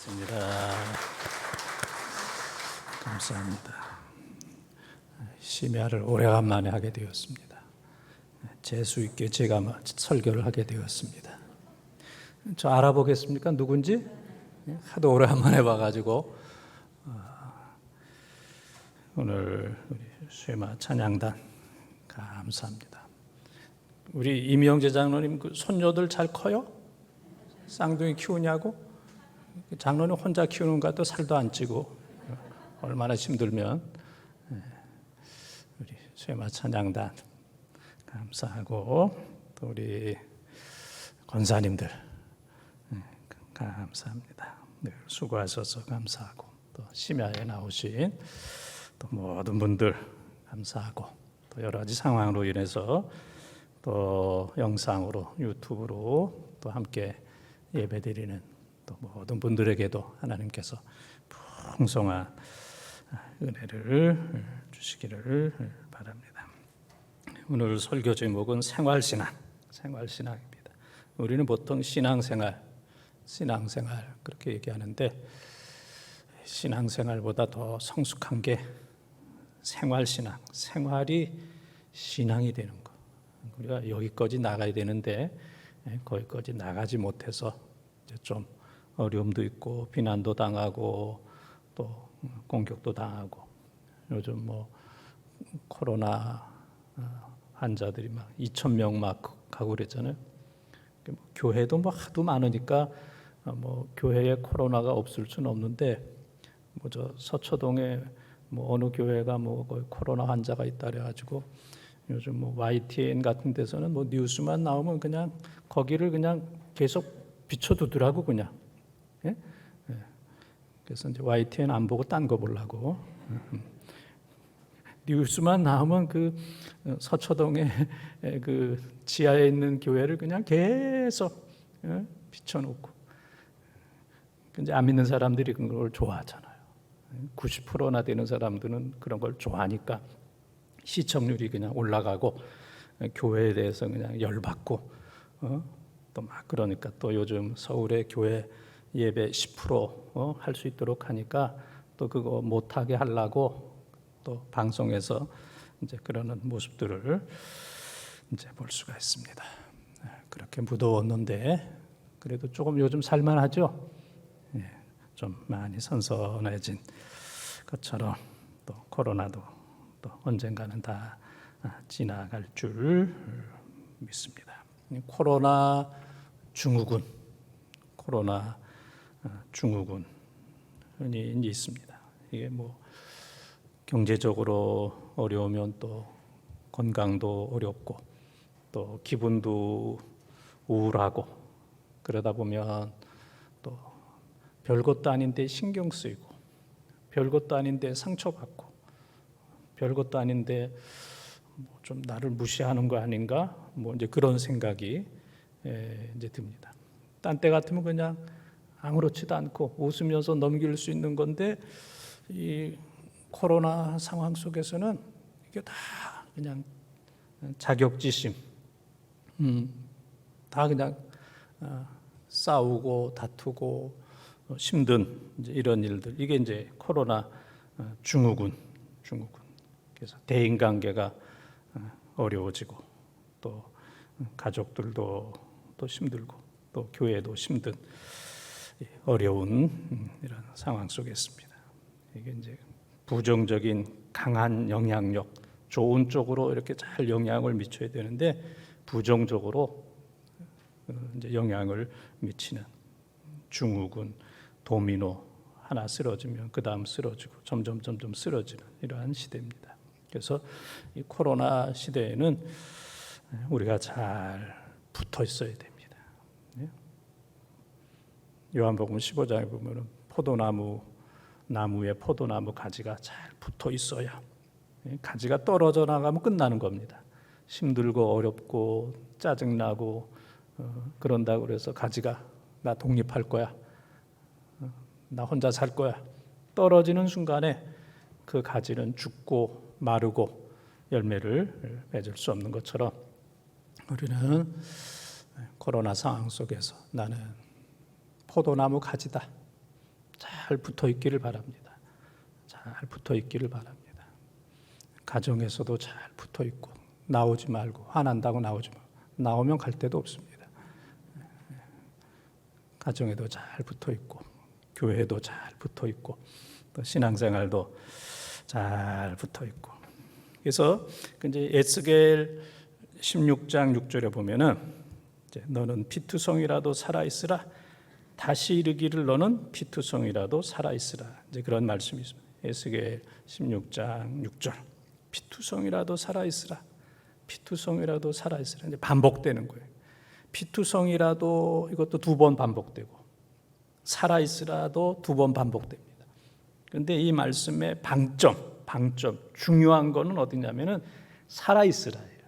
있습니다. 감사합니다. 심야를 오래간만에 하게 되었습니다. 재수 있게 제가 설교를 하게 되었습니다. 저 알아보겠습니까? 누군지? 하도 오래간만에 봐가지고 오늘 우리 쉐마 찬양단 감사합니다. 우리 임영재 장로님 그 손녀들 잘 커요? 쌍둥이 키우냐고? 장로님 혼자 키우는 것 같아 살도 안 찌고 얼마나 힘들면 우리 쉐마 찬양단 감사하고 또 우리 권사님들 감사합니다. 늘 수고하셔서 감사하고 또 심야에 나오신 또 모든 분들 감사하고 또 여러 가지 상황으로 인해서 또 영상으로 유튜브로 또 함께 예배드리는 또 모든 분들에게도 하나님께서 풍성한 은혜를 주시기를 바랍니다. 오늘 설교 제목은 생활신앙입니다. 우리는 보통 신앙생활 그렇게 얘기하는데 신앙생활보다 더 성숙한 게 생활신앙, 생활이 신앙이 되는 거. 우리가 여기까지 나가야 되는데 거기까지 나가지 못해서 이제 좀 어려움도 있고 비난도 당하고 또 공격도 당하고 요즘 뭐 코로나 환자들이 막 2,000명 막 가고 그랬잖아요. 교회도 뭐 하도 많으니까 뭐 교회에 코로나가 없을 수는 없는데 뭐 저 서초동에 뭐 어느 교회가 뭐 거의 코로나 환자가 있다 그래가지고 요즘 뭐 YTN 같은 데서는 뭐 뉴스만 나오면 그냥 거기를 그냥 계속 비춰두더라고 그냥. 예? 예. 그래서 이제 YTN 안 보고 딴 거 보려고. 뉴스만 나오면 그 서초동에 그 지하에 있는 교회를 그냥 계속 비춰놓고. 이제 안 믿는 사람들이 그걸 좋아하잖아요. 90%나 되는 사람들은 그런 걸 좋아하니까 시청률이 그냥 올라가고 교회에 대해서 그냥 열받고 또 막 그러니까 또 요즘 서울의 교회 예배 10% 할 수 있도록 하니까 또 그거 못하게 하려고 또 방송에서 이제 그러는 모습들을 이제 볼 수가 있습니다. 그렇게 무더웠는데 그래도 조금 요즘 살만하죠. 좀 많이 선선해진 것처럼 또 코로나도 또 언젠가는 다 지나갈 줄 믿습니다. 코로나 증후군이 있습니다. 이게 뭐 경제적으로 어려우면 또 건강도 어렵고 또 기분도 우울하고 그러다 보면 또 별것도 아닌데 신경 쓰이고 별것도 아닌데 상처받고 별것도 아닌데 뭐 좀 나를 무시하는 거 아닌가 뭐 이제 그런 생각이 이제 듭니다. 딴 때 같으면 그냥 아무렇지도 않고 웃으면서 넘길 수 있는 건데 이 코로나 상황 속에서는 이게 다 그냥 자격지심, 다 그냥 싸우고 다투고 힘든 이제 이런 일들 이게 이제 코로나 증후군. 그래서 대인관계가 어려워지고 또 가족들도 또 힘들고 또 교회도 힘든 어려운 이런 상황 속에 있습니다. 이게 이제 부정적인 강한 영향력, 좋은 쪽으로 이렇게 잘 영향을 미쳐야 되는데 부정적으로 이제 영향을 미치는 증후군, 도미노 하나 쓰러지면 그 다음 쓰러지고 점점 쓰러지는 이러한 시대입니다. 그래서 이 코로나 시대에는 우리가 잘 붙어 있어야 됩니다. 요한복음 15장에 보면 나무에 포도나무 가지가 잘 붙어 있어야 가지가 떨어져 나가면 끝나는 겁니다. 힘들고 어렵고 짜증나고 그런다고 그래서 가지가 나 독립할 거야. 나 혼자 살 거야. 떨어지는 순간에 그 가지는 죽고 마르고 열매를 맺을 수 없는 것처럼 우리는 코로나 상황 속에서 나는 포도나무 가지다. 잘 붙어 있기를 바랍니다. 잘 붙어 있기를 바랍니다. 가정에서도 잘 붙어 있고 나오지 말고 화난다고 나오지 말고 나오면 갈 데도 없습니다. 가정에도 잘 붙어 있고 교회도 잘 붙어 있고 또 신앙생활도 잘 붙어 있고 그래서 이제 에스겔 16장 6절에 보면은 너는 피투성이라도 살아 있으라 다시 이르기를 너는 피투성이라도 살아 있으라 이제 그런 말씀이 있습니다. 에스겔 16장 6절 피투성이라도 살아 있으라 피투성이라도 살아 있으라 이제 반복되는 거예요. 피투성이라도 이것도 2번 반복되고 살아 있으라도 2번 반복됩니다. 그런데 이 말씀의 방점 중요한 거는 어디냐면은 살아 있으라예요.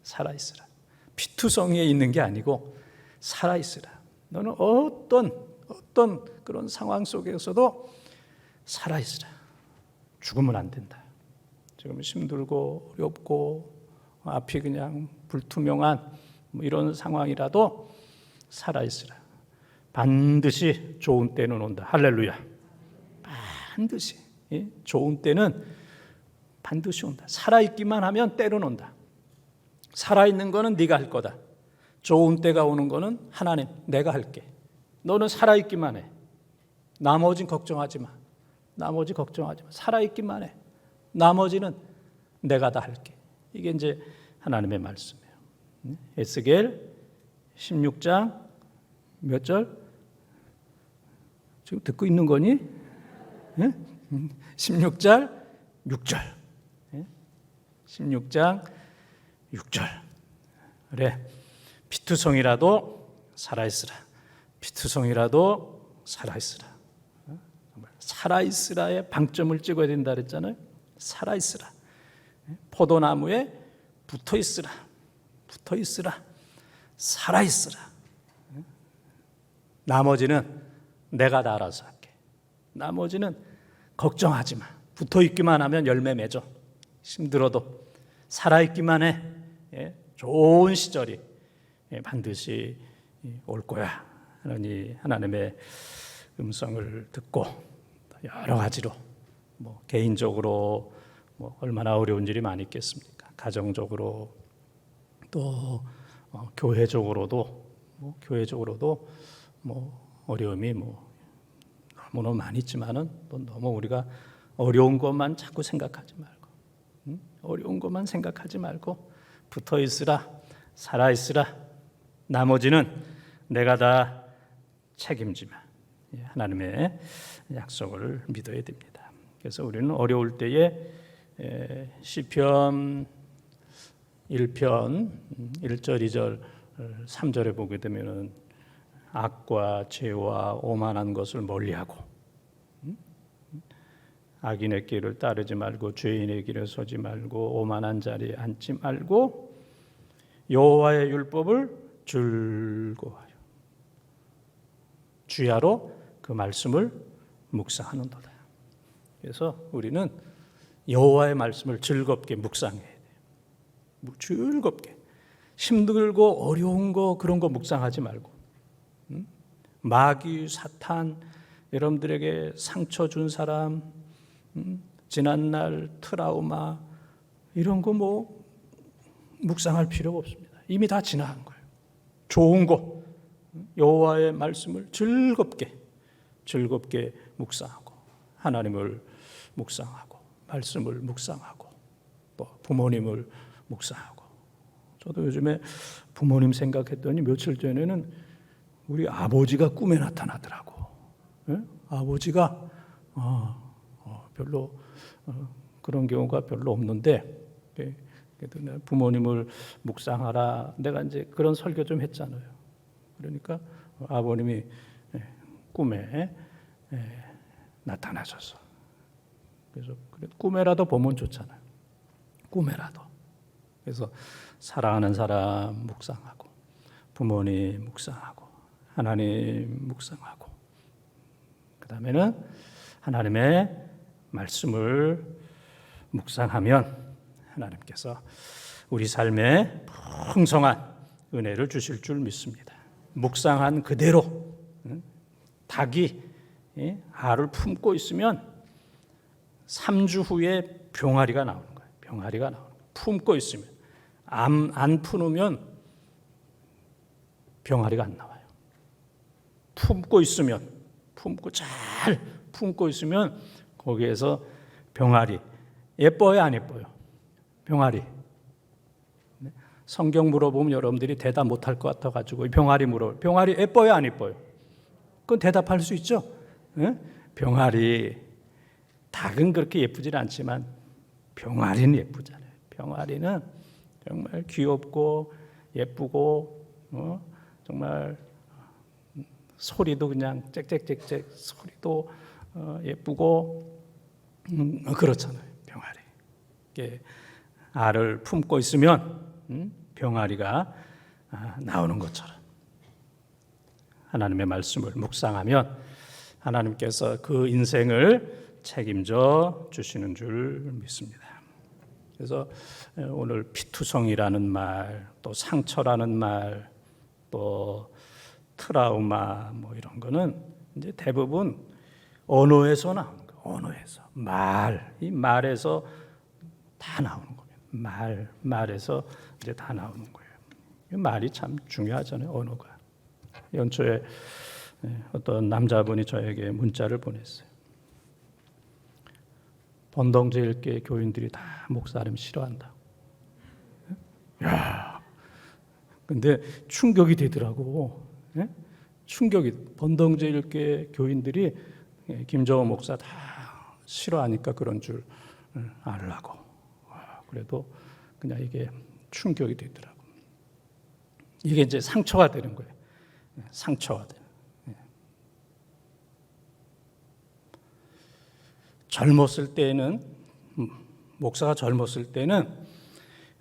살아 있으라. 피투성이에 있는 게 아니고 살아 있으라. 너는 어떤 그런 상황 속에서도 살아 있으라. 죽으면 안 된다. 지금 힘들고 어렵고 앞이 그냥 불투명한 이런 상황이라도 살아 있으라. 반드시 좋은 때는 온다. 할렐루야. 반드시 좋은 때는 반드시 온다. 살아있기만 하면 때는 온다. 살아있는 거는 네가 할 거다. 좋은 때가 오는 거는 하나님 내가 할게. 너는 살아있기만 해. 나머진 걱정하지 마. 나머지 걱정하지 마. 살아있기만 해. 나머지는 내가 다 할게. 이게 이제 하나님의 말씀이에요. 에스겔 16장 몇 절? 지금 듣고 있는 거니? 16장 6절. 16장 6절. 그래. 피투성이라도 살아있으라. 피투성이라도 살아있으라. 살아있으라의 방점을 찍어야 된다 그랬잖아요. 살아있으라. 포도나무에 붙어있으라. 붙어있으라. 살아있으라. 나머지는 내가 다 알아서 할게. 나머지는 걱정하지 마. 붙어있기만 하면 열매 맺어. 힘들어도 살아있기만 해. 좋은 시절이 반드시 올 거야. 하나님의 음성을 듣고 여러 가지로 개인적으로 얼마나 어려운 일이 많이 있겠습니까? 가정적으로 또 교회적으로도 어려움이 너무너무 많이 있지만은 또 너무 우리가 어려운 것만 자꾸 생각하지 말고 어려운 것만 생각하지 말고 붙어 있으라. 살아 있으라. 나머지는 내가 다 책임지마. 하나님의 약속을 믿어야 됩니다. 그래서 우리는 어려울 때에 시편 1편 1절 2절 3절에 보게 되면은 악과 죄와 오만한 것을 멀리하고 악인의 길을 따르지 말고 죄인의 길에 서지 말고 오만한 자리에 앉지 말고 여호와의 율법을 즐거워하여 주야로 그 말씀을 묵상하는도다. 그래서 우리는 여호와의 말씀을 즐겁게 묵상해야 돼요. 즐겁게. 힘들고 어려운 거 그런 거 묵상하지 말고 마귀, 사탄, 여러분들에게 상처 준 사람, 지난날 트라우마 이런 거 묵상할 필요가 없습니다. 이미 다 지나간 거예요. 좋은 거 여호와의 말씀을 즐겁게 묵상하고 하나님을 묵상하고 말씀을 묵상하고 또 부모님을 묵상하고 저도 요즘에 부모님 생각했더니 며칠 전에는 우리 아버지가 꿈에 나타나더라고. 아버지가 별로 그런 경우가 별로 없는데 그래도 부모님을 묵상하라. 내가 이제 그런 설교 좀 했잖아요. 그러니까 아버님이 꿈에 나타나셔서 그래서 꿈에라도 보면 좋잖아요. 꿈에라도. 그래서 사랑하는 사람 묵상하고 부모님 묵상하고 하나님 묵상하고 그다음에는 하나님의 말씀을 묵상하면 하나님께서 우리 삶에 풍성한 은혜를 주실 줄 믿습니다. 묵상한 그대로 닭이 알을 품고 있으면 3주 후에 병아리가 나오는 거예요. 병아리가 나오는 거예요. 품고 있으면. 안 품으면 병아리가 안 나와요. 품고 있으면, 잘 품고 있으면 거기에서 병아리. 예뻐요, 안 예뻐요? 병아리. 성경 물어보면 여러분들이 대답 못할 것 같아가지고 병아리 물어요. 병아리 예뻐요, 안 예뻐요? 그건 대답할 수 있죠. 병아리. 닭은 그렇게 예쁘질 않지만 병아리는 예쁘잖아요. 병아리는 정말 귀엽고 예쁘고 정말 소리도 그냥 짹짹짹짹 소리도 예쁘고 그렇잖아요. 병아리. 이게 알을 품고 있으면 병아리가 나오는 것처럼 하나님의 말씀을 묵상하면 하나님께서 그 인생을 책임져 주시는 줄 믿습니다. 그래서 오늘 피투성이라는 말, 또 상처라는 말, 또 트라우마 뭐 이런 거는 이제 대부분 언어에서 나오는 거예요. 언어에서 이 말에서 다 나오는 거예요. 말에서 이제 다 나오는 거예요. 말이 참 중요하잖아요. 언어가. 연초에 어떤 남자분이 저에게 문자를 보냈어요. 번동제일교회 교인들이 다 목사님 싫어한다. 야, 근데 충격이 되더라고. 충격이. 번동제일교회 교인들이 김정호 목사 다 싫어하니까 그런 줄 알라고. 그래도 그냥 이게 충격이 되더라고. 이게 이제 상처가 되는 거예요. 상처가 되는. 젊었을 때는 목사가 젊었을 때는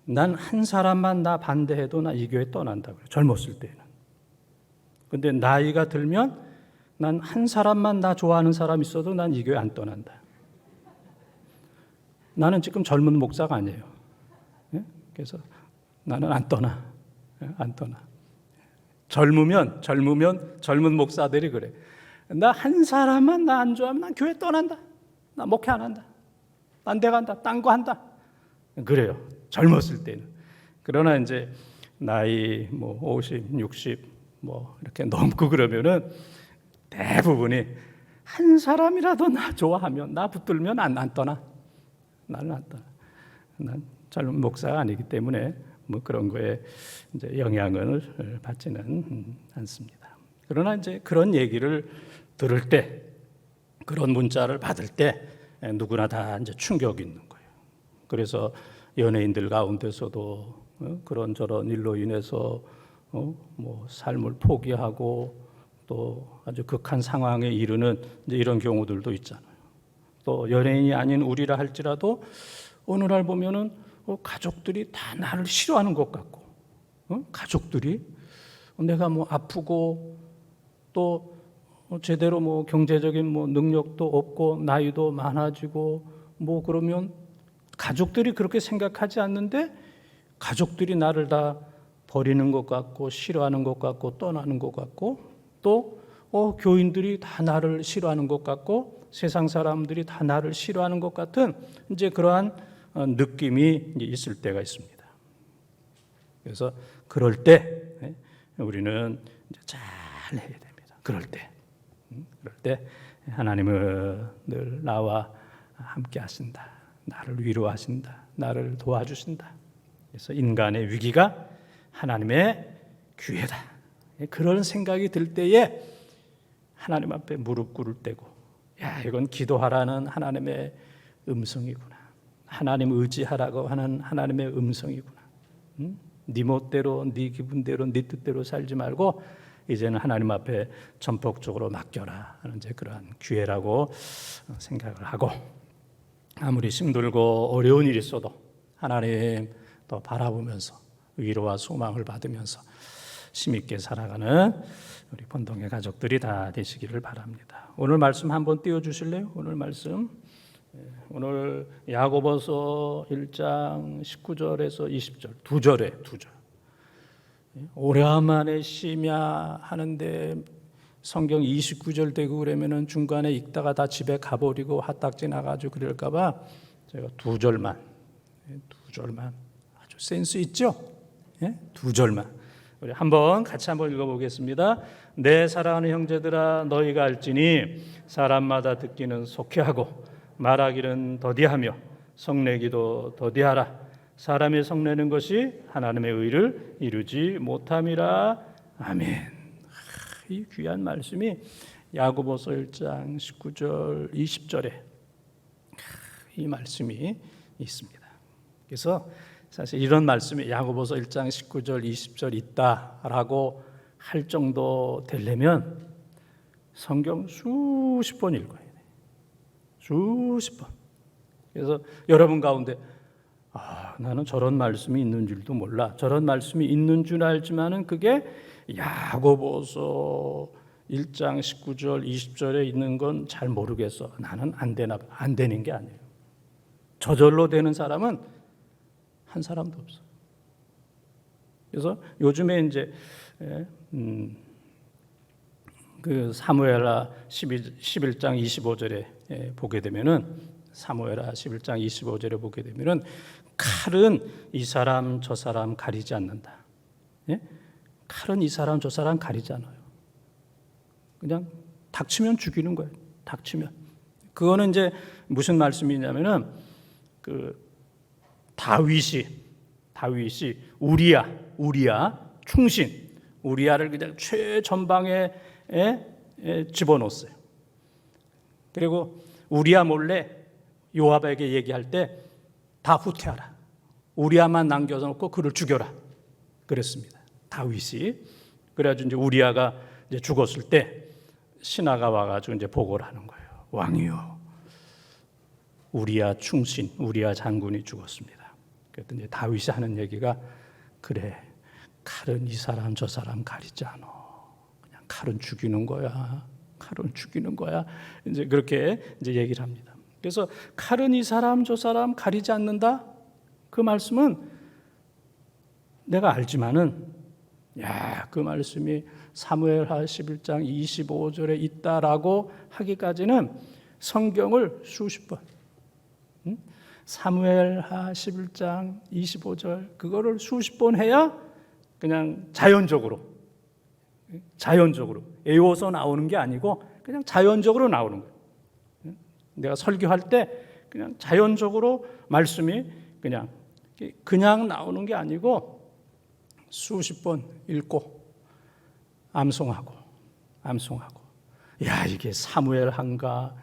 난 한 사람만 나 반대해도 나 이 교회 떠난다 그래요. 젊었을 때는. 근데 나이가 들면 난 한 사람만 나 좋아하는 사람 있어도 난 이 교회 안 떠난다. 나는 지금 젊은 목사가 아니에요. 그래서 나는 안 떠나. 안 떠나. 젊으면 젊은 목사들이 그래. 나 한 사람만 나 안 좋아하면 난 교회 떠난다. 나 목회 안 한다. 딴 데 간다. 딴 거 한다. 그래요. 젊었을 때는. 그러나 이제 나이 뭐 50, 60 뭐 이렇게 넘고 그러면은 대부분이 한 사람이라도 나 좋아하면 나 붙들면 안 떠나. 나는 안 떠나. 난 젊은 목사가 아니기 때문에 뭐 그런 거에 이제 영향을 받지는 않습니다. 그러나 이제 그런 얘기를 들을 때, 그런 문자를 받을 때 누구나 다 이제 충격이 있는 거예요. 그래서 연예인들 가운데서도 그런저런 일로 인해서 뭐 삶을 포기하고 또 아주 극한 상황에 이르는 이제 이런 경우들도 있잖아요. 또 연예인이 아닌 우리라 할지라도 어느 날 보면은 가족들이 다 나를 싫어하는 것 같고, 가족들이 내가 뭐 아프고 또 제대로 뭐 경제적인 뭐 능력도 없고 나이도 많아지고 뭐 그러면 가족들이 그렇게 생각하지 않는데 가족들이 나를 다 버리는 것 같고 싫어하는 것 같고 떠나는 것 같고 또 교인들이 다 나를 싫어하는 것 같고 세상 사람들이 다 나를 싫어하는 것 같은 이제 그러한 느낌이 있을 때가 있습니다. 그래서 그럴 때 우리는 잘 해야 됩니다. 그럴 때 하나님은 늘 나와 함께 하신다. 나를 위로하신다. 나를 도와주신다. 그래서 인간의 위기가 하나님의 기회다. 그런 생각이 들 때에 하나님 앞에 무릎 꿇을 때고, 야, 이건 기도하라는 하나님의 음성이구나. 하나님 의지하라고 하는 하나님의 음성이구나. 네 멋대로, 네 기분대로, 네 뜻대로 살지 말고 이제는 하나님 앞에 전폭적으로 맡겨라 하는 이제 그러한 기회라고 생각을 하고, 아무리 힘들고 어려운 일이 있어도 하나님 더 바라보면서 위로와 소망을 받으면서 힘있게 살아가는 우리 본동의 가족들이 다 되시기를 바랍니다. 오늘 말씀 한번 띄워주실래요? 오늘 말씀, 오늘 야고보서 1장 19절에서 20절 두 절에 두 절. 오래만에 쉬며 하는데 성경 29절 되고 그러면은 중간에 읽다가 다 집에 가버리고 화딱지 나가지고 그럴까봐 제가 두 절만 아주 센스 있죠? 예? 두 절만 우리 같이 한번 읽어보겠습니다. 내 사랑하는 형제들아 너희가 알지니 사람마다 듣기는 속히하고 말하기는 더디하며 성내기도 더디하라. 사람이 성내는 것이 하나님의 의를 이루지 못함이라. 아멘. 이 귀한 말씀이 야고보서 1장 19절 20절에 이 말씀이 있습니다. 그래서 사실 이런 말씀이 야고보서 1장 19절 20절 있다라고 할 정도 되려면 성경 수십 번 읽어야 돼요. 수십 번. 그래서 여러분 가운데 나는 저런 말씀이 있는 줄도 몰라. 저런 말씀이 있는 줄 알지만은 그게 야고보서 1장 19절 20절에 있는 건 잘 모르겠어. 나는 안 되나 봐. 안 되는 게 아니에요. 저절로 되는 사람은 한 사람도 없어. 그래서 요즘에 이제 그 사무엘하 11장 25절에 보게 되면은 사무엘하 11장 25절에 보게 되면은 칼은 이 사람 저 사람 가리지 않는다. 예? 칼은 이 사람 저 사람 가리지 않아요. 그냥 닥치면 죽이는 거예요. 닥치면. 그거는 이제 무슨 말씀이냐면은 그 다윗이 우리야 충신 우리야를 그냥 최전방에 집어넣었어요. 그리고 우리야 몰래 요압에게 얘기할 때 다 후퇴하라. 우리야만 남겨놓고 그를 죽여라. 그랬습니다. 다윗이. 그래가지고 이제 우리야가 이제 죽었을 때 신하가 와가지고 이제 보고를 하는 거예요. 왕이요, 우리야 충신, 우리야 장군이 죽었습니다. 그랬더니 이제 다윗이 하는 얘기가 그래, 칼은 이 사람 저 사람 가리지 않아. 그냥 칼은 죽이는 거야. 칼은 죽이는 거야. 이제 그렇게 이제 얘기를 합니다. 그래서 칼은 이 사람 저 사람 가리지 않는다. 그 말씀은 내가 알지만은 그 말씀이 사무엘하 11장 25절에 있다라고 하기까지는 성경을 수십 번 사무엘하 11장 25절 그거를 수십 번 해야 그냥 자연적으로 애워서 나오는 게 아니고 그냥 자연적으로 나오는 거예요. 내가 설교할 때 그냥 자연적으로 말씀이 그냥 나오는 게 아니고 수십 번 읽고 암송하고 이게 사무엘한가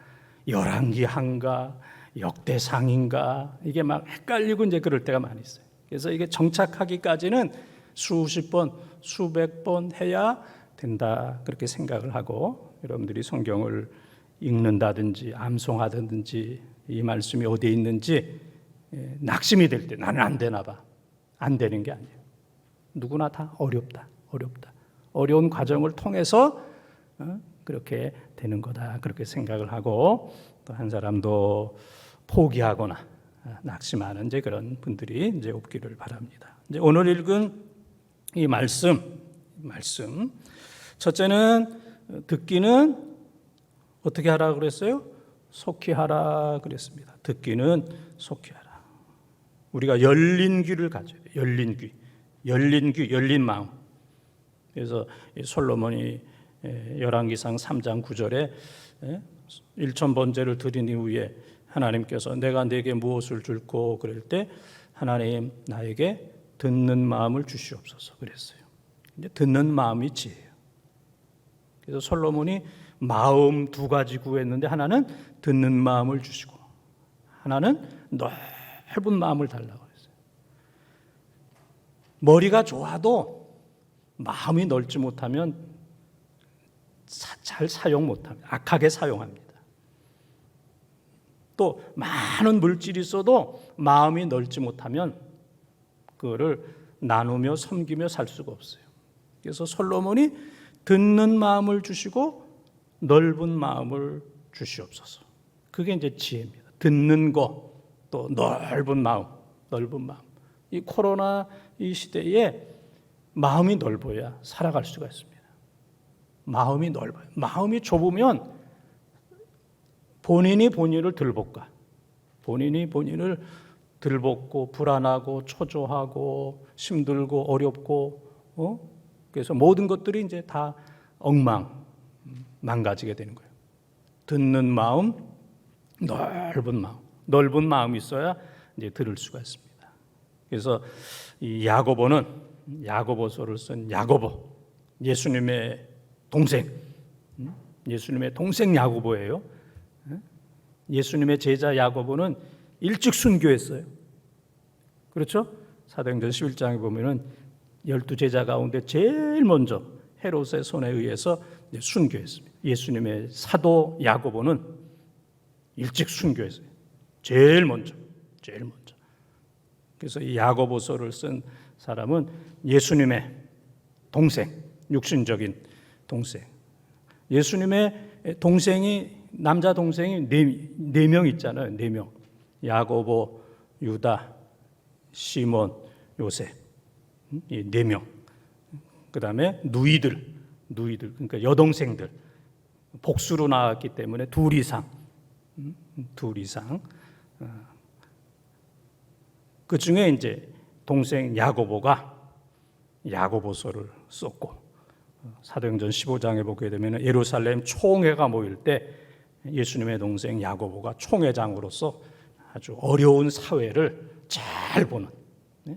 열왕기한가 역대상인가 이게 막 헷갈리고 이제 그럴 때가 많이 있어요. 그래서 이게 정착하기까지는 수십 번 수백 번 해야 된다 그렇게 생각을 하고 여러분들이 성경을 읽는다든지 암송하든지 이 말씀이 어디에 있는지 낙심이 될 때 나는 안 되나 봐. 안 되는 게 아니에요. 누구나 다 어렵다. 어려운 과정을 통해서 그렇게 되는 거다. 그렇게 생각을 하고 또 한 사람도 포기하거나 낙심하는 이제 그런 분들이 이제 없기를 바랍니다. 이제 오늘 읽은 이 말씀 첫째는 듣기는 어떻게 하라 그랬어요? 속히 하라 그랬습니다. 듣기는 속히 하라. 우리가 열린 귀를 가져야 돼요. 열린 귀, 열린 마음. 그래서 솔로몬이 열왕기상 3장 9절에 1,000번제를 드린 이후에 하나님께서 내가 네게 무엇을 줄고 그럴 때 하나님 나에게 듣는 마음을 주시옵소서 그랬어요. 이제 듣는 마음이 지혜예요. 그래서 솔로몬이 마음 두 가지 구했는데 하나는 듣는 마음을 주시고 하나는 넓은 마음을 달라고 했어요. 머리가 좋아도 마음이 넓지 못하면 잘 사용 못합니다. 악하게 사용합니다. 또 많은 물질이 있어도 마음이 넓지 못하면 그거를 나누며 섬기며 살 수가 없어요. 그래서 솔로몬이 듣는 마음을 주시고 넓은 마음을 주시옵소서. 그게 이제 지혜입니다. 듣는 거, 또 넓은 마음. 이 코로나 이 시대에 마음이 넓어야 살아갈 수가 있습니다. 마음이 넓어요. 마음이 좁으면 본인이 본인을 들볶아. 본인이 본인을 들볶고 불안하고 초조하고 힘들고 어렵고 그래서 모든 것들이 이제 다 망가지게 되는 거예요. 듣는 마음, 넓은 마음이 있어야 이제 들을 수가 있습니다. 그래서 이 야고보서를 쓴 야고보, 예수님의 동생 야고보예요. 예수님의 제자 야고보는 일찍 순교했어요. 그렇죠? 사도행전 11장에 보면은 12제자 가운데 제일 먼저 헤롯의 손에 의해서 순교했습니다. 예수님의 사도 야고보는 일찍 순교했어요. 제일 먼저. 그래서 이 야고보서를 쓴 사람은 예수님의 동생, 육신적인 동생. 예수님의 동생이 남자 동생이 네 명 있잖아요. 4명. 야고보, 유다, 시몬, 요셉. 이 4명. 그다음에 누이들 그러니까 여동생들 복수로 나왔기 때문에 둘 이상. 그 중에 이제 동생 야고보가 야고보서를 썼고 사도행전 15장에 보게 되면 예루살렘 총회가 모일 때 예수님의 동생 야고보가 총회장으로서 아주 어려운 사회를 잘 보는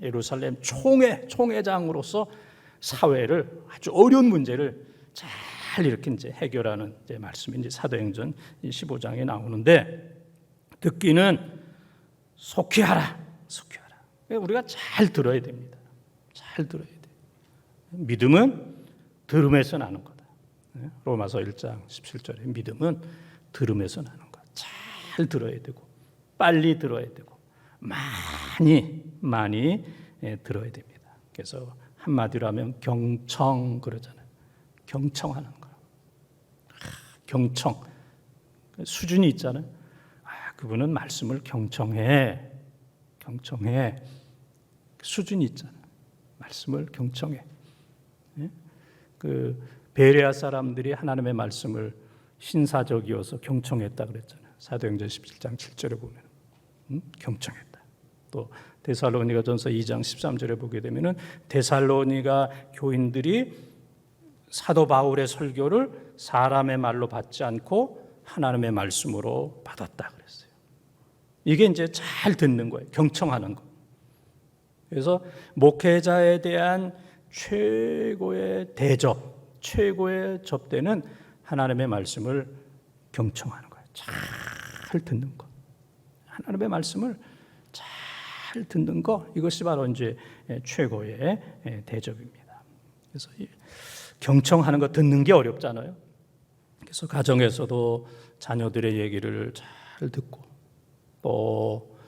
예루살렘 총회장으로서 사회를 아주 어려운 문제를 잘 이렇게 이제 해결하는 이제 말씀이 이제 사도행전 15장에 나오는데 듣기는 속히 하라. 우리가 잘 들어야 됩니다. 잘 들어야 돼. 믿음은 들음에서 나는 거다. 로마서 1장 17절에 믿음은 들음에서 나는 거다. 잘 들어야 되고 빨리 들어야 되고 많이 들어야 됩니다. 그래서 한마디로 하면 경청 그러잖아요. 경청하는 거. 경청. 수준이 있잖아요. 그분은 말씀을 경청해. 수준이 있잖아요. 말씀을 경청해. 그 베레아 사람들이 하나님의 말씀을 신사적이어서 경청했다 그랬잖아요. 사도행전 17장 7절에 보면 경청했다. 또 데살로니가전서 2장 13절에 보게 되면은 데살로니가 교인들이 사도 바울의 설교를 사람의 말로 받지 않고 하나님의 말씀으로 받았다 그랬어요. 이게 이제 잘 듣는 거예요. 경청하는 거. 그래서 목회자에 대한 최고의 대접, 최고의 접대는 하나님의 말씀을 경청하는 거예요. 잘 듣는 거. 하나님의 말씀을 잘 듣는 거, 이것이 바로 이제 최고의 대접입니다. 그래서 경청하는 거 듣는 게 어렵잖아요. 그래서 가정에서도 자녀들의 얘기를 잘 듣고 또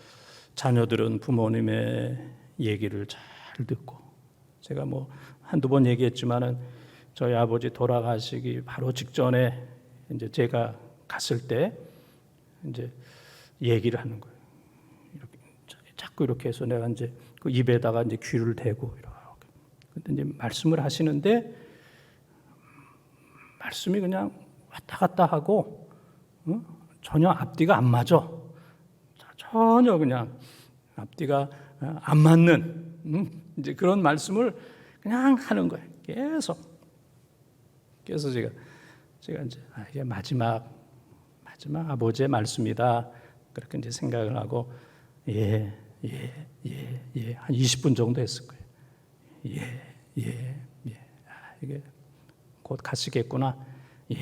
자녀들은 부모님의 얘기를 잘 듣고 제가 뭐 한두 번 얘기했지만은 저희 아버지 돌아가시기 바로 직전에 이제 제가 갔을 때 이제 얘기를 하는 거예요. 이렇게 자꾸 이렇게 해서 내가 이제 그 입에다가 이제 귀를 대고 이렇게. 근데 이제 말씀을 하시는데 말씀이 그냥 왔다 갔다 하고 전혀 앞뒤가 안 맞아. 전혀 그냥 앞뒤가 안 맞는 이제 그런 말씀을 그냥 하는 거예요. 계속. 그래서 제가 이제 이게 마지막 아버지의 말씀이다. 그렇게 이제 생각을 하고 예. 한 20분 정도 했을 거예요. 예. 이게 곧 가시겠구나. 예.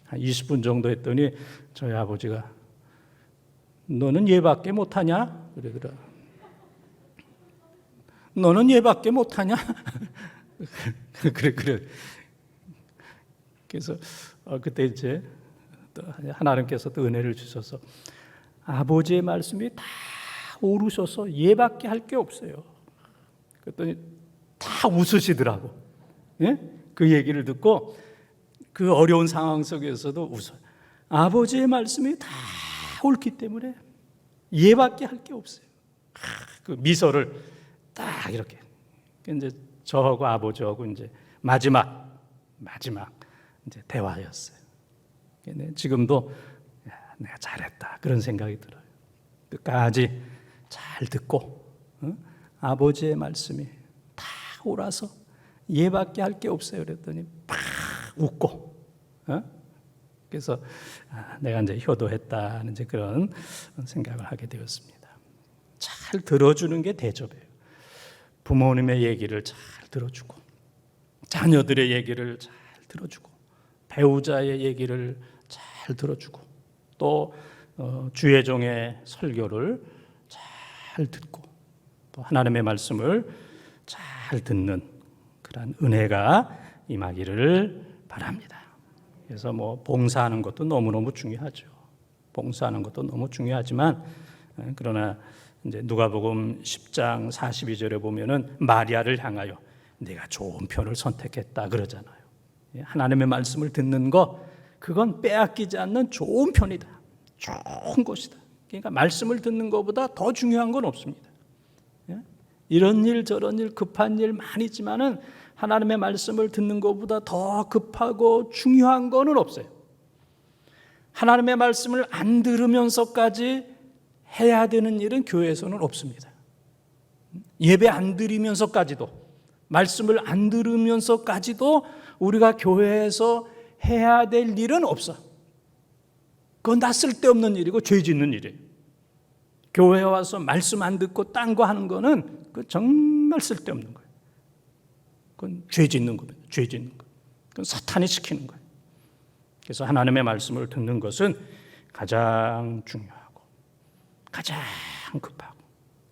한 20분 정도 했더니 저희 아버지가 너는 얘밖에 못하냐? 그러더라. 너는 얘밖에 못하냐? 그래. 그래서 그때 이제 또 하나님께서 또 은혜를 주셔서 아버지의 말씀이 다 오르셔서 얘밖에 할 게 없어요. 그랬더니 다 웃으시더라고. 예? 그 얘기를 듣고 그 어려운 상황 속에서도 웃어요. 아버지의 말씀이 다 옳기 때문에 얘밖에 할 게 없어요. 그 미소를 딱 이렇게. 이제 저하고 아버지하고 이제 마지막 이제 대화였어요. 지금도 내가 잘했다 그런 생각이 들어요. 끝까지 잘 듣고 아버지의 말씀이 다 옳아서 얘밖에 할 게 없어요. 그랬더니 팍 웃고 그래서 내가 이제 효도했다는 이제 그런 생각을 하게 되었습니다. 잘 들어주는 게 대접이에요. 부모님의 얘기를 잘 들어주고 자녀들의 얘기를 잘 들어주고 배우자의 얘기를 잘 들어주고 또 주의종의 설교를 잘 듣고 또 하나님의 말씀을 잘 듣는 그런 은혜가 임하기를 바랍니다. 그래서 봉사하는 것도 너무너무 중요하죠. 봉사하는 것도 너무 중요하지만 그러나 이제 누가복음 10장 42절에 보면은 마리아를 향하여 내가 좋은 편을 선택했다 그러잖아요. 하나님의 말씀을 듣는 거 그건 빼앗기지 않는 좋은 편이다. 좋은 것이다. 그러니까 말씀을 듣는 것보다 더 중요한 건 없습니다. 이런 일 저런 일 급한 일 많이 있지만은 하나님의 말씀을 듣는 것보다 더 급하고 중요한 거는 없어요. 하나님의 말씀을 안 들으면서까지 해야 되는 일은 교회에서는 없습니다. 예배 안 드리면서까지도 말씀을 안 들으면서까지도 우리가 교회에서 해야 될 일은 없어. 그건 다 쓸데없는 일이고 죄 짓는 일이에요. 교회에 와서 말씀 안 듣고 딴 거 하는 거는 그 정말 쓸데없는 거예요. 그건 죄 짓는 겁니다. 죄 짓는 거. 그건 사탄이 시키는 거예요. 그래서 하나님의 말씀을 듣는 것은 가장 중요하고 가장 급하고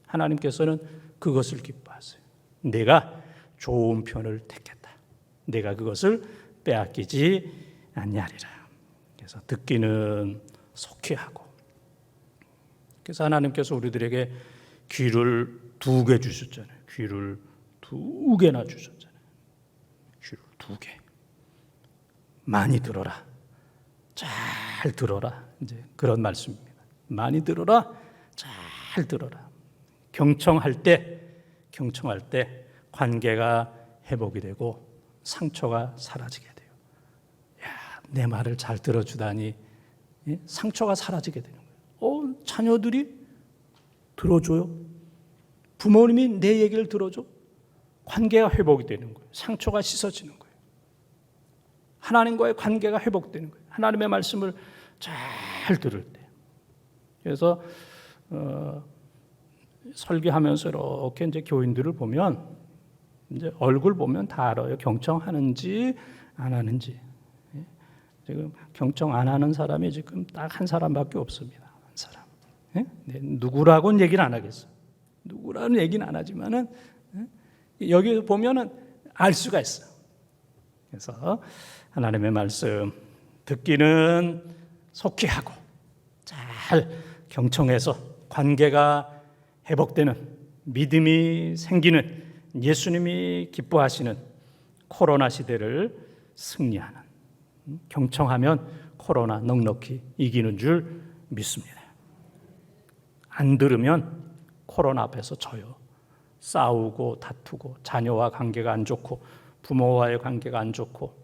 하나님께서는 그것을 기뻐하세요. 내가 좋은 편을 택했다. 내가 그것을 빼앗기지 아니하리라. 그래서 듣기는 속히 하고. 그래서 하나님께서 우리들에게 귀를 2개 주셨잖아요. 귀를 2개나 주셨잖아요. 귀를 2개. 많이 들어라. 잘 들어라. 이제 그런 말씀입니다. 많이 들어라. 잘 들어라. 경청할 때 관계가 회복이 되고 상처가 사라지게 돼요. 야, 내 말을 잘 들어주다니 상처가 사라지게 되는 거예요. 자녀들이 들어줘요. 부모님이 내 얘기를 들어줘. 관계가 회복이 되는 거예요. 상처가 씻어지는 거예요. 하나님과의 관계가 회복되는 거예요. 하나님의 말씀을 잘 들을 때. 그래서 설교하면서 이렇게 이제 교인들을 보면 이제 얼굴 보면 다 알아요. 경청하는지 안 하는지. 지금 경청 안 하는 사람이 지금 딱 한 사람밖에 없습니다. 한 사람. 누구라고는 얘기는 안 하겠어요. 누구라는 얘기는 안 하지만은 여기 보면은 알 수가 있어요. 그래서 하나님의 말씀 듣기는 속히 하고 잘 경청해서 관계가 회복되는 믿음이 생기는 예수님이 기뻐하시는 코로나 시대를 승리하는 경청하면 코로나 넉넉히 이기는 줄 믿습니다. 안 들으면 코로나 앞에서 져요. 싸우고 다투고 자녀와 관계가 안 좋고 부모와의 관계가 안 좋고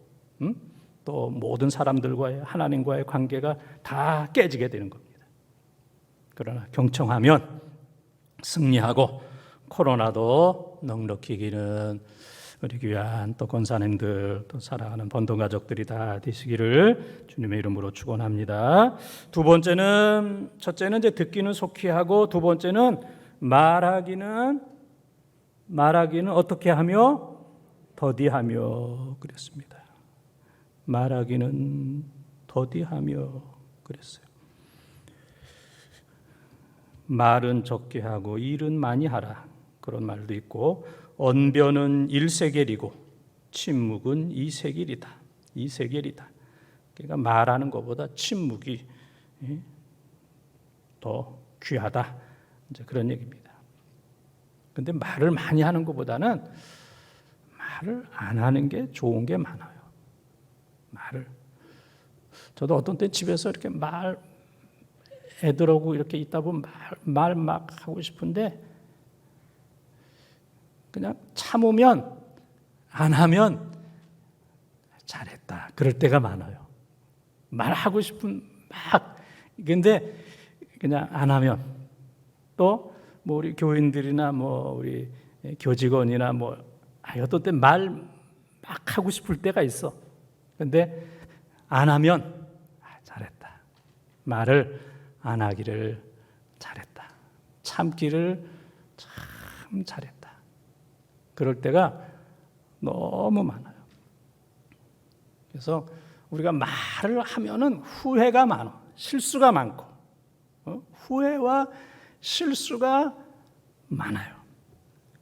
또 모든 사람들과의 하나님과의 관계가 다 깨지게 되는 겁니다. 그러나 경청하면 승리하고 코로나도 넉넉히 이기는 우리 귀한 또 권사님들 또 사랑하는 번동 가족들이 다 되시기를 주님의 이름으로 축원합니다. 첫째는 이제 듣기는 속히 하고 두 번째는 말하기는 어떻게 하며 더디하며 그랬습니다. 말하기는 더디하며 그랬어요. 말은 적게 하고 일은 많이 하라. 그런 말도 있고 언변은 1세겔이고 침묵은 2세겔이다. 2세겔이다. 그러니까 말하는 것보다 침묵이 더 귀하다. 이제 그런 얘기입니다. 근데 말을 많이 하는 것보다는 말을 안 하는 게 좋은 게 많아요. 저도 어떤 때 집에서 이렇게 애들하고 이렇게 있다 보면 말 막 하고 싶은데 그냥 참으면 안 하면 잘했다. 그럴 때가 많아요. 말하고 싶은 막 근데 그냥 안 하면 또 뭐 우리 교인들이나 뭐 우리 교직원이나 뭐 어떤 때 말 막 하고 싶을 때가 있어. 근데 안 하면 잘했다. 말을 안 하기를 잘했다. 참기를 참 잘했다. 그럴 때가 너무 많아요. 그래서 우리가 말을 하면은 후회가 많아. 실수가 많고 후회와 실수가 많아요.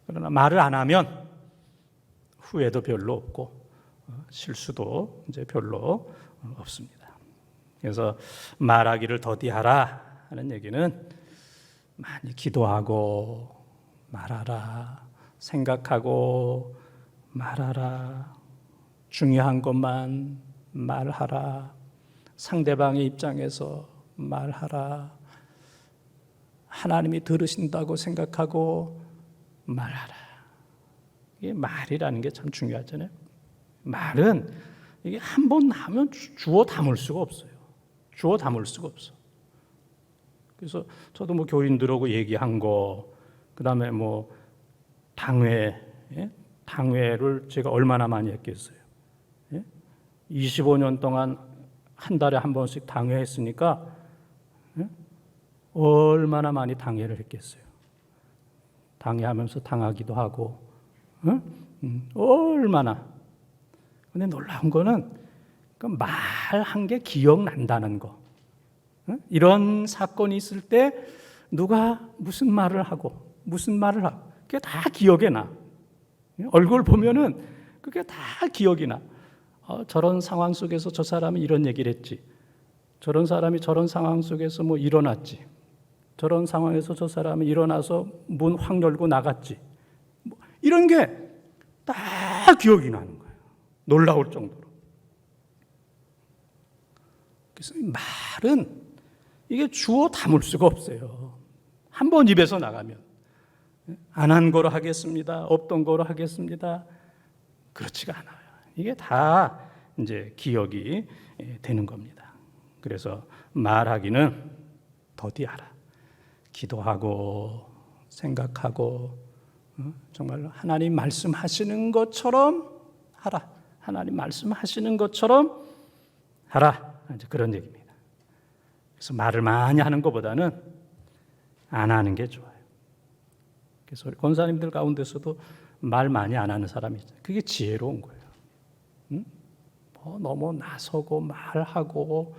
그러나 말을 안 하면 후회도 별로 없고 실수도 이제 별로 없습니다. 그래서 말하기를 더디하라 하는 얘기는 많이 기도하고 말하라, 생각하고 말하라, 중요한 것만 말하라, 상대방의 입장에서 말하라, 하나님이 들으신다고 생각하고 말하라. 이게 말이라는 게 참 중요하잖아요. 말은 이게 한 번 하면 주워 담을 수가 없어요. 주워 담을 수가 없어. 그래서 저도 뭐 교인들하고 얘기한 거, 그다음에 뭐 당회를 제가 얼마나 많이 했겠어요. 25년 동안 한 달에 한 번씩 당회했으니까 얼마나 많이 당회를 했겠어요. 당회하면서 당하기도 하고 얼마나. 근데 놀라운 거는 그 말한 게 기억난다는 거. 이런 사건이 있을 때 누가 무슨 말을 하고 그게 다 기억에 나. 얼굴 보면은 그게 다 기억이 나. 저런 상황 속에서 저 사람이 이런 얘기를 했지. 저런 사람이 저런 상황 속에서 뭐 일어났지. 저런 상황에서 저 사람이 일어나서 문 확 열고 나갔지. 이런 게 다 기억이 나는 거예요. 놀라울 정도로. 그래서 말은 이게 주워 담을 수가 없어요. 한 번 입에서 나가면 안 한 거로 하겠습니다. 없던 거로 하겠습니다. 그렇지가 않아요. 이게 다 이제 기억이 되는 겁니다. 그래서 말하기는 더디하라. 기도하고 생각하고 정말 하나님 말씀하시는 것처럼 하라. 하나님 말씀하시는 것처럼 하라. 이제 그런 얘기입니다. 그래서 말을 많이 하는 것보다는 안 하는 게 좋아요. 그래서 우리 권사님들 가운데서도 말 많이 안 하는 사람이 있어요. 그게 지혜로운 거예요. 너무 나서고 말하고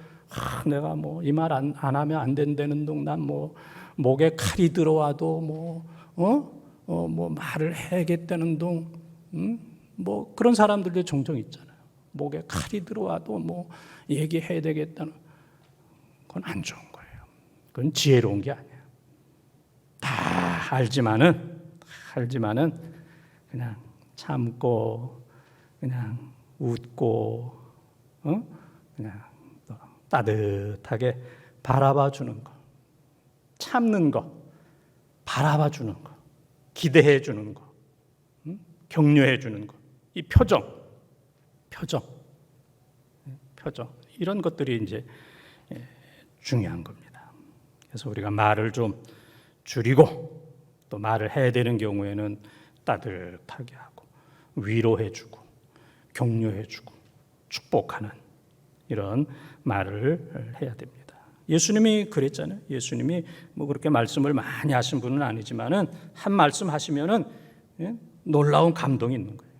내가 뭐 이 말 안 하면 안 된다는 둥 난 뭐 목에 칼이 들어와도 뭐 말을 해야겠다는 둥 뭐 그런 사람들도 종종 있잖아요. 목에 칼이 들어와도 뭐 얘기해야 되겠다는 그건 안 좋은 거예요. 그건 지혜로운 게 아니에요. 다 알지만은 그냥 참고 그냥 웃고 그냥 따뜻하게 바라봐 주는 거, 참는 거, 바라봐 주는 거, 기대해 주는 거, 격려해 주는 거, 이 표정 이런 것들이 이제 중요한 겁니다. 그래서 우리가 말을 좀 줄이고 또 말을 해야 되는 경우에는 따뜻하게 하고 위로해 주고 격려해 주고 축복하는 이런 말을 해야 됩니다. 예수님이 그랬잖아요. 예수님이 뭐 그렇게 말씀을 많이 하신 분은 아니지만은 한 말씀 하시면은 놀라운 감동이 있는 거예요.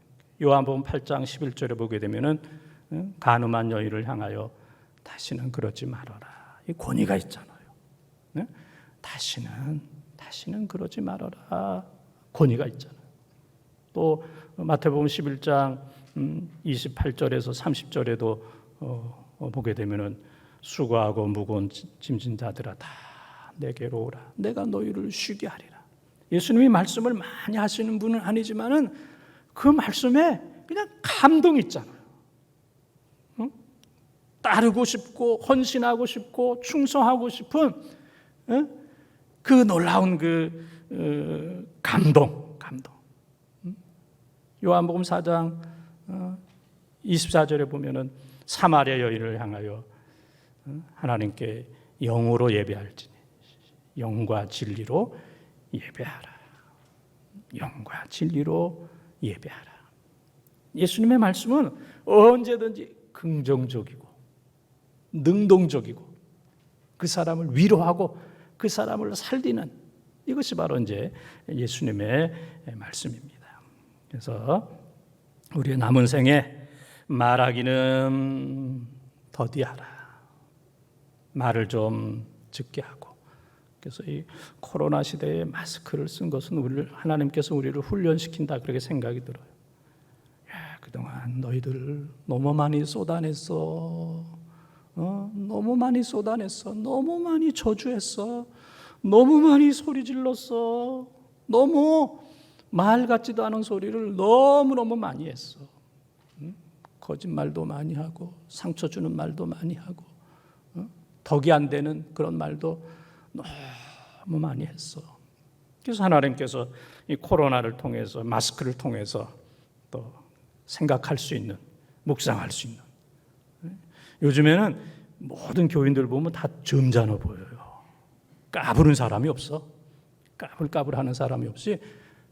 요한복음 8장 11절에 보게 되면은 간음한 여인을 향하여 다시는 그러지 말아라. 이 권위가 있잖아요. 다시는 그러지 말아라. 권위가 있잖아요. 또 마태복음 11장 28절에서 30절에도 보게 되면은 수고하고 무거운 짐진 자들아 다 내게로 오라. 내가 너희를 쉬게 하리라. 예수님이 말씀을 많이 하시는 분은 아니지만은 그 말씀에 그냥 감동이 있잖아요. 따르고 싶고 헌신하고 싶고 충성하고 싶은 그 놀라운 그 감동. 요한복음 4장 24절에 보면은 사마리아 여인을 향하여 하나님께 영으로 예배할지니 영과 진리로 예배하라. 영과 진리로 예배하라. 예수님의 말씀은 언제든지 긍정적이고 능동적이고 그 사람을 위로하고 그 사람을 살리는, 이것이 바로 이제 예수님의 말씀입니다. 그래서 우리의 남은 생에 말하기는 더디하라. 말을 좀 적게 하고. 그래서 이 코로나 시대에 마스크를 쓴 것은 하나님께서 우리를 훈련시킨다, 그렇게 생각이 들어요. 야, 그동안 너희들 너무 많이 쏟아냈어. 너무 많이 쏟아냈어. 너무 많이 저주했어. 너무 많이 소리 질렀어. 너무 말 같지도 않은 소리를 너무너무 많이 했어. 거짓말도 많이 하고 상처 주는 말도 많이 하고 덕이 안 되는 그런 말도 너무 많이 했어. 그래서 하나님께서 이 코로나를 통해서, 마스크를 통해서 또 생각할 수 있는, 묵상할 수 있는. 요즘에는 모든 교인들 보면 다 점잖아 보여요. 까부는 사람이 없어. 까불까불하는 사람이 없이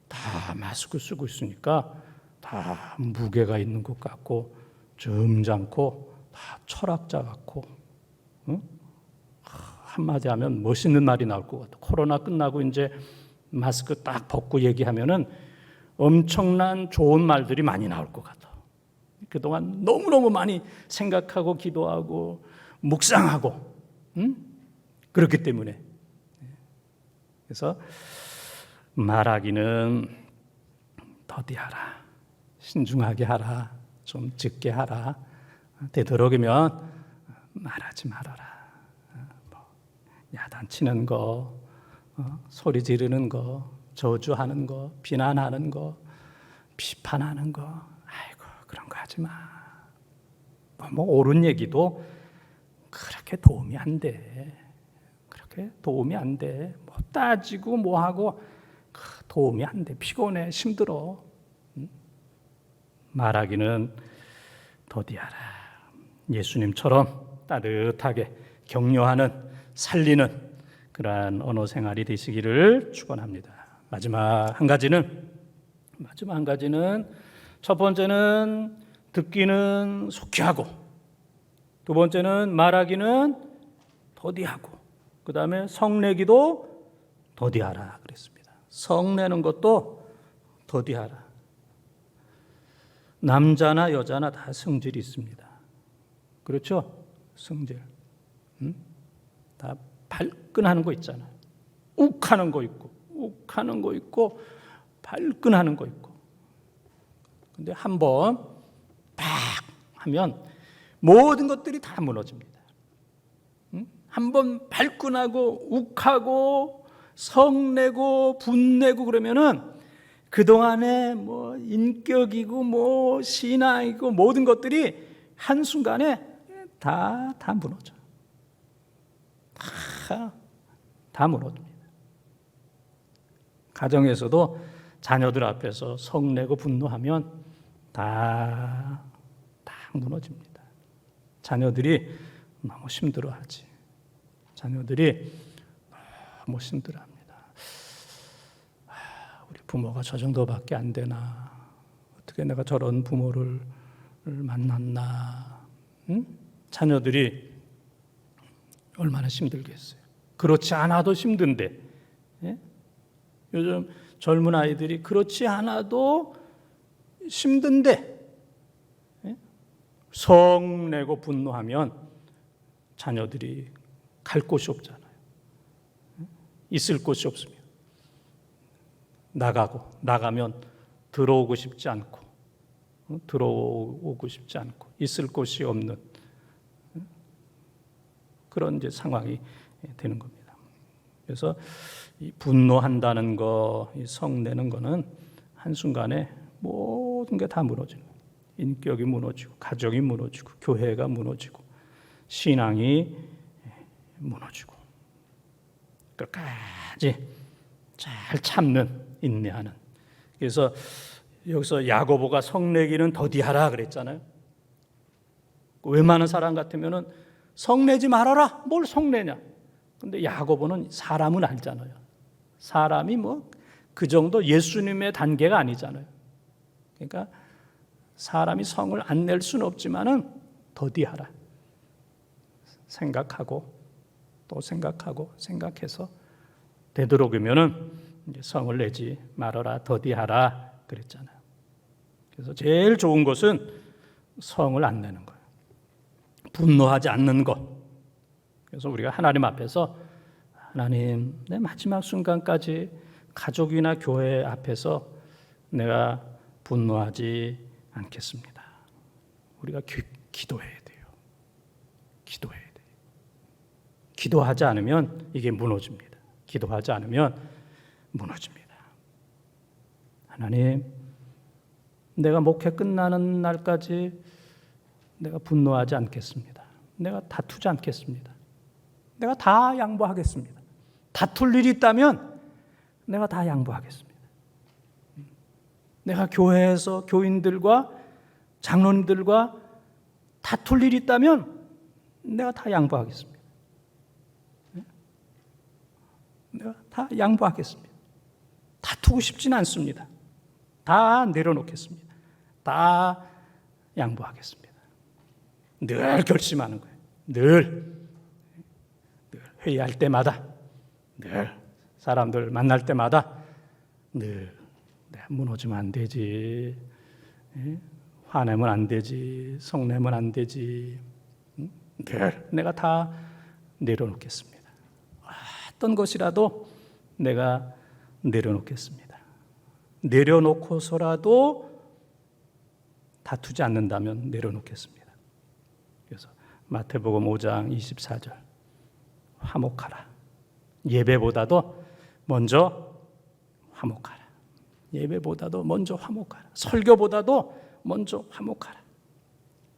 다 마스크 쓰고 있으니까 다 무게가 있는 것 같고 점잖고 다 철학자 같고, 한마디 하면 멋있는 말이 나올 것 같아. 코로나 끝나고 이제 마스크 딱 벗고 얘기하면은 엄청난 좋은 말들이 많이 나올 것 같아. 그동안 너무너무 많이 생각하고 기도하고 묵상하고 그렇기 때문에. 그래서 말하기는 더디하라. 신중하게 하라. 좀 적게 하라. 되도록이면 말하지 말아라. 야단치는 거, 소리 지르는 거, 저주하는 거, 비난하는 거, 비판하는 거, 아이고 그런 거 하지 마. 뭐 옳은 얘기도 그렇게 도움이 안 돼. 그렇게 도움이 안 돼. 뭐 따지고 뭐 하고 도움이 안 돼. 피곤해, 힘들어. 말하기는 더디하라. 예수님처럼 따뜻하게 격려하는, 살리는 그러한 언어 생활이 되시기를 축원합니다. 마지막 한 가지는 첫 번째는 듣기는 속히 하고, 두 번째는 말하기는 더디하고, 그 다음에 성내기도 더디하라 그랬습니다. 성내는 것도 더디하라. 남자나 여자나 다 성질이 있습니다. 그렇죠? 성질. 다 발끈하는 거 있잖아요. 욱하는 거 있고, 욱하는 거 있고, 발끈하는 거 있고. 근데 한번 팍 하면 모든 것들이 다 무너집니다. 한번 발끈하고, 욱하고, 성내고, 분내고 그러면은 그동안에 뭐 인격이고, 뭐 신앙이고, 모든 것들이 한순간에 다 무너져. 다 무너집니다. 가정에서도 자녀들 앞에서 성내고 분노하면 다 무너집니다. 자녀들이 너무 힘들어하지. 자녀들이 너무 힘들어합니다. 우리 부모가 저 정도밖에 안 되나? 어떻게 내가 저런 부모를 만났나? 자녀들이 얼마나 힘들겠어요. 그렇지 않아도 힘든데, 예? 요즘 젊은 아이들이 그렇지 않아도 힘든데, 예? 성내고 분노하면 자녀들이 갈 곳이 없잖아요. 있을 곳이 없으면 나가면 들어오고 싶지 않고, 있을 곳이 없는 그런 이제 상황이 되는 겁니다. 그래서 이 분노한다는 거, 이 성내는 거는 한순간에 모든 게 다 무너지는 거예요. 인격이 무너지고, 가정이 무너지고, 교회가 무너지고, 신앙이 무너지고, 끝까지 잘 참는, 인내하는. 그래서 여기서 야고보가 성내기는 더디하라 그랬잖아요. 웬만한 사람 같으면은 성내지 말아라. 뭘 성내냐? 근데 야고보는 사람은 알잖아요. 사람이 뭐 그 정도 예수님의 단계가 아니잖아요. 그러니까 사람이 성을 안 낼 수는 없지만은 더디하라. 생각하고 또 생각해서 되도록이면은 이제 성을 내지 말아라, 더디하라 그랬잖아요. 그래서 제일 좋은 것은 성을 안 내는 거예요. 분노하지 않는 것. 그래서 우리가 하나님 앞에서 하나님, 내 마지막 순간까지 가족이나 교회 앞에서 내가 분노하지 않겠습니다. 우리가 기도해야 돼요. 기도해야 돼요. 기도하지 않으면 이게 무너집니다. 기도하지 않으면 무너집니다. 하나님, 내가 목회 끝나는 날까지 내가 분노하지 않겠습니다. 내가 다투지 않겠습니다. 내가 다 양보하겠습니다. 다툴 일이 있다면 내가 다 양보하겠습니다. 내가 교회에서 교인들과 장로님들과 다툴 일이 있다면 내가 다 양보하겠습니다. 내가 다 양보하겠습니다. 다투고 싶지는 않습니다. 다 내려놓겠습니다. 다 양보하겠습니다. 늘 결심하는 거예요. 늘 회의할 때마다, 늘 사람들 만날 때마다 늘 내가 무너지면 안 되지, 화내면 안 되지, 성내면 안 되지, 늘 내가 다 내려놓겠습니다. 어떤 것이라도 내가 내려놓겠습니다. 내려놓고서라도 다투지 않는다면 내려놓겠습니다. 그래서 마태복음 5장 24절 화목하라. 예배보다도 먼저 화목하라. 예배보다도 먼저 화목하라. 설교보다도 먼저 화목하라.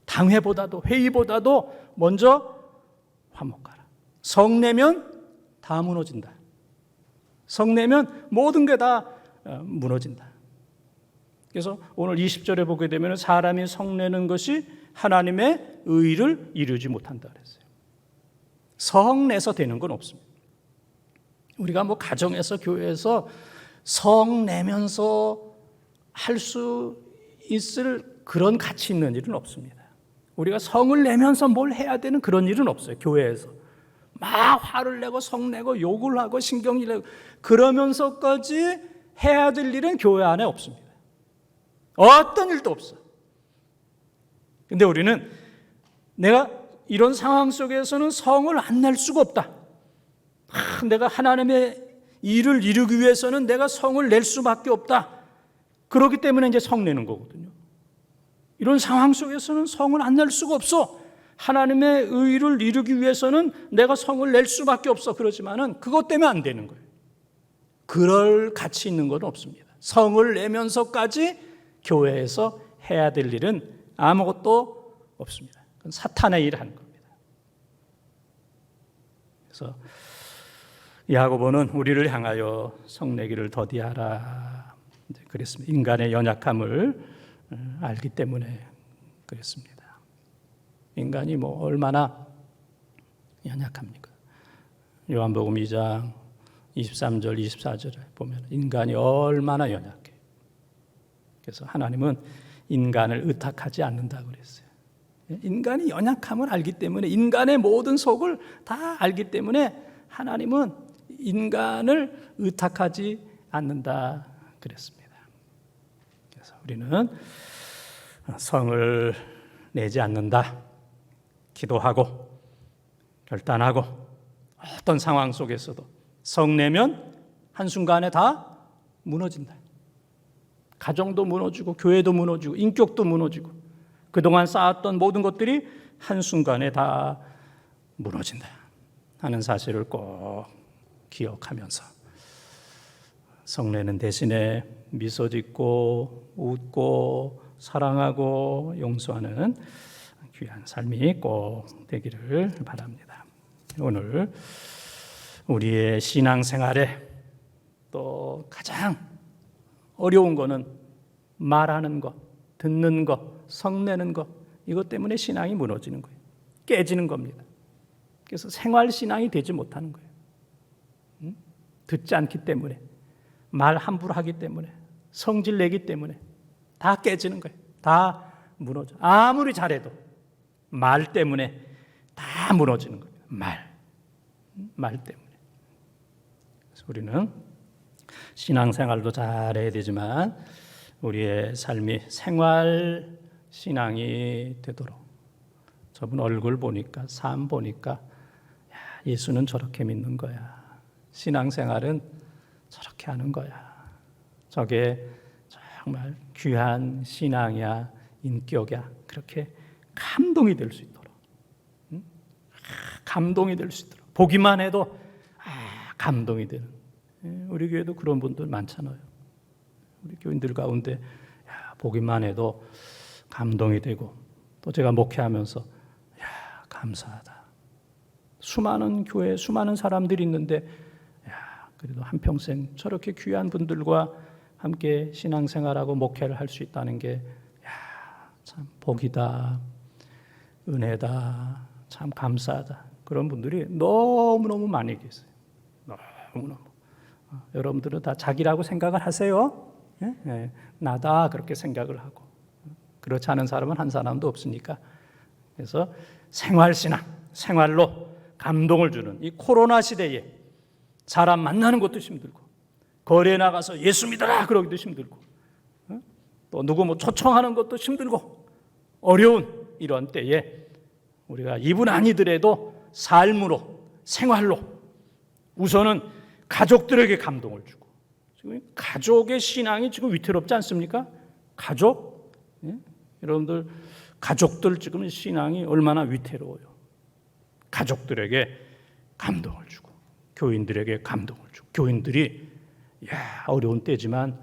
당회보다도 회의보다도 먼저 화목하라. 성내면 다 무너진다. 성내면 모든 게 다 무너진다. 그래서 오늘 20절에 보게 되면 사람이 성내는 것이 하나님의 의를 이루지 못한다 그랬어요. 성내서 되는 건 없습니다. 우리가 뭐 가정에서 교회에서 성내면서 할 수 있을 그런 가치 있는 일은 없습니다. 우리가 성을 내면서 뭘 해야 되는 그런 일은 없어요. 교회에서 막 화를 내고 성내고 욕을 하고 신경질 내고 그러면서까지 해야 될 일은 교회 안에 없습니다. 어떤 일도 없어요. 근데 우리는 내가 이런 상황 속에서는 성을 안 낼 수가 없다. 내가 하나님의 일을 이루기 위해서는 내가 성을 낼 수밖에 없다. 그렇기 때문에 이제 성 내는 거거든요. 이런 상황 속에서는 성을 안 낼 수가 없어. 하나님의 의를 이루기 위해서는 내가 성을 낼 수밖에 없어. 그러지만은 그것 때문에 안 되는 거예요. 그럴 가치 있는 건 없습니다. 성을 내면서까지 교회에서 해야 될 일은 아무것도 없습니다. 그건 사탄의 일을 하는 겁니다. 그래서 야고보는 우리를 향하여 성내기를 더디하라 그랬습니다. 인간의 연약함을 알기 때문에 그랬습니다. 인간이 뭐 얼마나 연약합니까? 요한복음 2장 23절 24절에 보면 인간이 얼마나 연약해요. 그래서 하나님은 인간을 의탁하지 않는다고 그랬어요. 인간이 연약함을 알기 때문에 인간의 모든 속을 다 알기 때문에 하나님은 인간을 의탁하지 않는다 그랬습니다. 그래서 우리는 성을 내지 않는다. 기도하고 결단하고 어떤 상황 속에서도 성내면 한순간에 다 무너진다. 가정도 무너지고 교회도 무너지고 인격도 무너지고 그동안 쌓았던 모든 것들이 한순간에 다 무너진다 하는 사실을 꼭 기억하면서 성내는 대신에 미소 짓고 웃고 사랑하고 용서하는 귀한 삶이 꼭 되기를 바랍니다. 오늘 우리의 신앙생활에 또 가장 어려운 거는 말하는 것, 듣는 것, 성내는 것, 이것 때문에 신앙이 무너지는 거예요. 깨지는 겁니다. 그래서 생활신앙이 되지 못하는 거예요. 듣지 않기 때문에, 말 함부로 하기 때문에, 성질 내기 때문에 다 깨지는 거예요. 다 무너져. 아무리 잘해도 말 때문에 다 무너지는 거예요. 말 때문에. 그래서 우리는 신앙생활도 잘해야 되지만 우리의 삶이 생활 신앙이 되도록, 저분 얼굴 보니까, 삶 보니까 야, 예수는 저렇게 믿는 거야. 신앙생활은 저렇게 하는 거야. 저게 정말 귀한 신앙이야, 인격이야. 그렇게 감동이 될 수 있도록, 감동이 될 수 있도록, 보기만 해도 감동이 되는, 우리 교회도 그런 분들 많잖아요. 우리 교인들 가운데 보기만 해도 감동이 되고, 또 제가 목회하면서 감사하다. 수많은 교회, 수많은 사람들이 있는데 그래도 한평생 저렇게 귀한 분들과 함께 신앙생활하고 목회를 할 수 있다는 게 참 복이다, 은혜다, 참 감사하다. 그런 분들이 너무너무 많이 계세요. 너무너무. 여러분들은 다 자기라고 생각을 하세요? 예? 나다 그렇게 생각을 하고, 그렇지 않은 사람은 한 사람도 없으니까. 그래서 생활신앙, 생활로 감동을 주는 이 코로나 시대에 사람 만나는 것도 힘들고, 거리에 나가서 예수 믿어라 그러기도 힘들고, 또 누구 초청하는 것도 힘들고, 어려운 이런 때에 우리가 이분 아니더라도 삶으로, 생활로 우선은 가족들에게 감동을 주고, 지금 가족의 신앙이 지금 위태롭지 않습니까? 가족, 여러분들 가족들 지금 신앙이 얼마나 위태로워요. 가족들에게 감동을 주고, 교인들에게 감동을 주고, 교인들이 어려운 때지만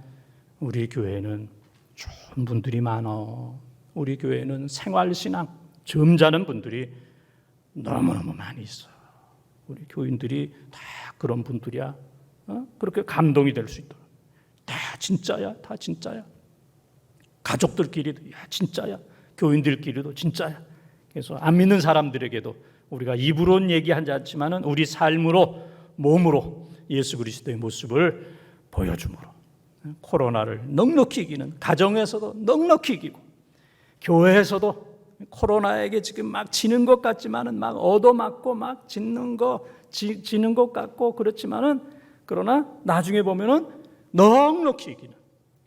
우리 교회는 좋은 분들이 많아. 우리 교회는 생활신앙 점잖은 분들이 너무너무 많이 있어. 우리 교인들이 다 그런 분들이야. 그렇게 감동이 될 수 있도록. 다 진짜야, 다 진짜야. 가족들끼리도 진짜야. 교인들끼리도 진짜야. 그래서 안 믿는 사람들에게도 우리가 입으로는 얘기하지 않지만은 우리 삶으로, 몸으로 예수 그리스도의 모습을 보여줌으로 코로나를 넉넉히 이기는, 가정에서도 넉넉히 이기고, 교회에서도 코로나에게 지금 막 지는 것 같지만은 막 얻어맞고 막 지는 것 같고 그렇지만은, 그러나 나중에 보면은 넉넉히 이기는,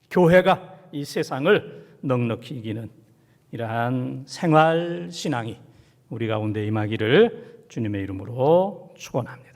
교회가 이 세상을 넉넉히 이기는 이러한 생활 신앙이 우리 가운데 임하기를 주님의 이름으로 축원합니다.